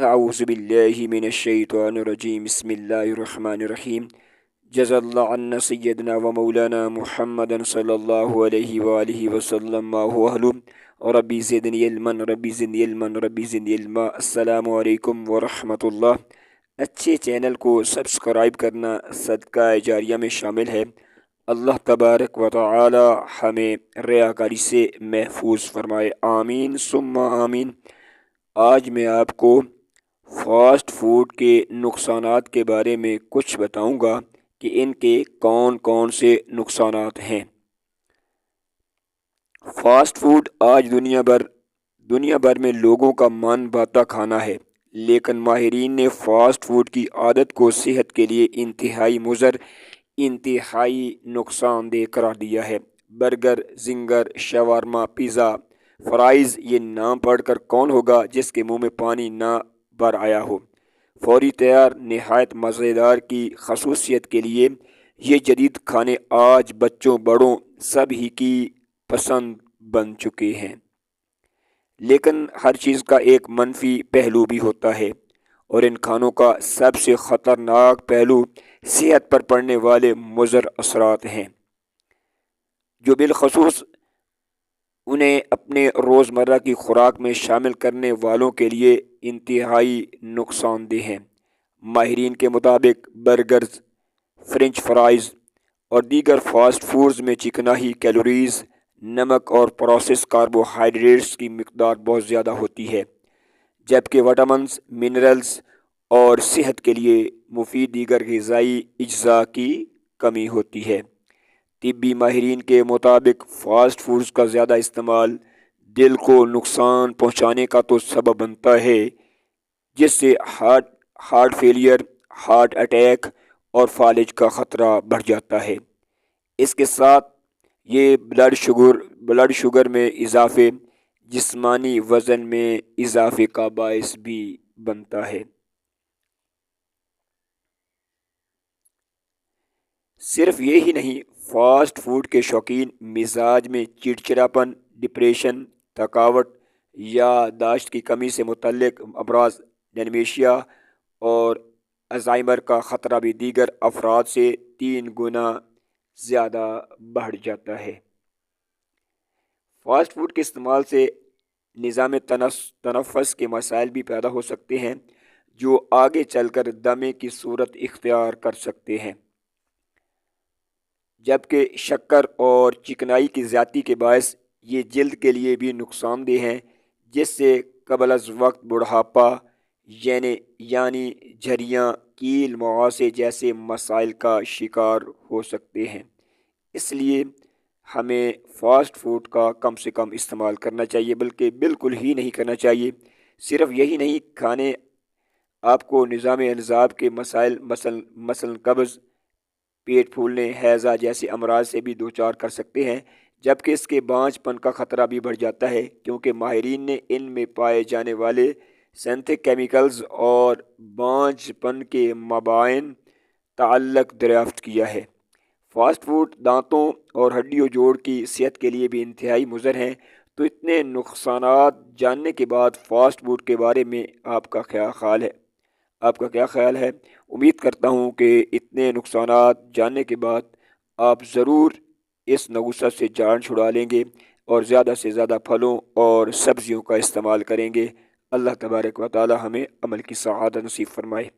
اعوذ باللہ من الشیطان الرجیم بسم اللہ الرحمن الرحیم جزا اللہ عنا سیدنا و مولانا محمد صلی اللہ علیہ وآلہ وسلم ما هو اہلہ ربی زدنی علما ربی زدنی علما ربی زدنی علما۔ السلام علیکم ورحمۃ اللہ۔ اچھے چینل کو سبسکرائب کرنا صدقہ جاریہ میں شامل ہے۔ اللہ تبارک و تعالی ہمیں ریاکاری سے محفوظ فرمائے، آمین ثم آمین۔ آج میں آپ کو فاسٹ فوڈ کے نقصانات کے بارے میں کچھ بتاؤں گا کہ ان کے کون کون سے نقصانات ہیں۔ فاسٹ فوڈ آج دنیا بھر میں لوگوں کا من بھاتا کھانا ہے، لیکن ماہرین نے فاسٹ فوڈ کی عادت کو صحت کے لیے انتہائی مضر، انتہائی نقصان دہ قرار دیا ہے۔ برگر، زنگر، شاورما، پیزا، فرائز، یہ نام پڑھ کر کون ہوگا جس کے منہ میں پانی نہ بھر آیا ہو۔ فوری تیار، نہایت مزیدار کی خصوصیت کے لیے یہ جدید کھانے آج بچوں بڑوں سب ہی کی پسند بن چکے ہیں، لیکن ہر چیز کا ایک منفی پہلو بھی ہوتا ہے، اور ان کھانوں کا سب سے خطرناک پہلو صحت پر پڑنے والے مضر اثرات ہیں، جو بالخصوص انہیں اپنے روزمرہ کی خوراک میں شامل کرنے والوں کے لیے انتہائی نقصان دہ ہیں۔ ماہرین کے مطابق برگرز، فرنچ فرائز اور دیگر فاسٹ فوڈز میں چکنائی، کیلوریز، نمک اور پروسیس کاربوہائیڈریٹس کی مقدار بہت زیادہ ہوتی ہے، جبکہ وٹامنز، منرلز اور صحت کے لیے مفید دیگر غذائی اجزاء کی کمی ہوتی ہے۔ طبی ماہرین کے مطابق فاسٹ فوڈز کا زیادہ استعمال دل کو نقصان پہنچانے کا تو سبب بنتا ہے، جس سے ہارٹ فیلئر، ہارٹ اٹیک اور فالج کا خطرہ بڑھ جاتا ہے۔ اس کے ساتھ یہ بلڈ شوگر میں اضافے، جسمانی وزن میں اضافے کا باعث بھی بنتا ہے۔ صرف یہی نہیں، فاسٹ فوڈ کے شوقین مزاج میں چڑچڑاپن، ڈپریشن، تھکاوٹ، یادداشت کی کمی سے متعلق امراض، ڈیمنشیا اور الزائمر کا خطرہ بھی دیگر افراد سے 3 گنا زیادہ بڑھ جاتا ہے۔ فاسٹ فوڈ کے استعمال سے نظام تنفس کے مسائل بھی پیدا ہو سکتے ہیں، جو آگے چل کر دمے کی صورت اختیار کر سکتے ہیں، جبکہ شکر اور چکنائی کی زیادتی کے باعث یہ جلد کے لیے بھی نقصان دہ ہیں، جس سے قبل از وقت بڑھاپا یعنی جھریاں، کیل مغاسے جیسے مسائل کا شکار ہو سکتے ہیں۔ اس لیے ہمیں فاسٹ فوڈ کا کم سے کم استعمال کرنا چاہیے، بلکہ بالکل ہی نہیں کرنا چاہیے۔ صرف یہی نہیں، کھانے آپ کو نظام انتظام کے مسائل مثلا قبض، پیٹ پھولنے، ہیضہ جیسے امراض سے بھی دوچار کر سکتے ہیں، جبکہ اس کے بانجھ پن کا خطرہ بھی بڑھ جاتا ہے، کیونکہ ماہرین نے ان میں پائے جانے والے سینتھیٹک کیمیکلز اور بانجھ پن کے مابین تعلق دریافت کیا ہے۔ فاسٹ فوڈ دانتوں اور ہڈی و جوڑ کی صحت کے لیے بھی انتہائی مضر ہیں۔ تو اتنے نقصانات جاننے کے بعد فاسٹ فوڈ کے بارے میں آپ کا کیا خیال ہے؟ امید کرتا ہوں کہ اتنے نقصانات جاننے کے بعد آپ ضرور اس نحوست سے جان چھڑا لیں گے اور زیادہ سے زیادہ پھلوں اور سبزیوں کا استعمال کریں گے۔ اللہ تبارک و تعالی ہمیں عمل کی سعادت نصیب فرمائے۔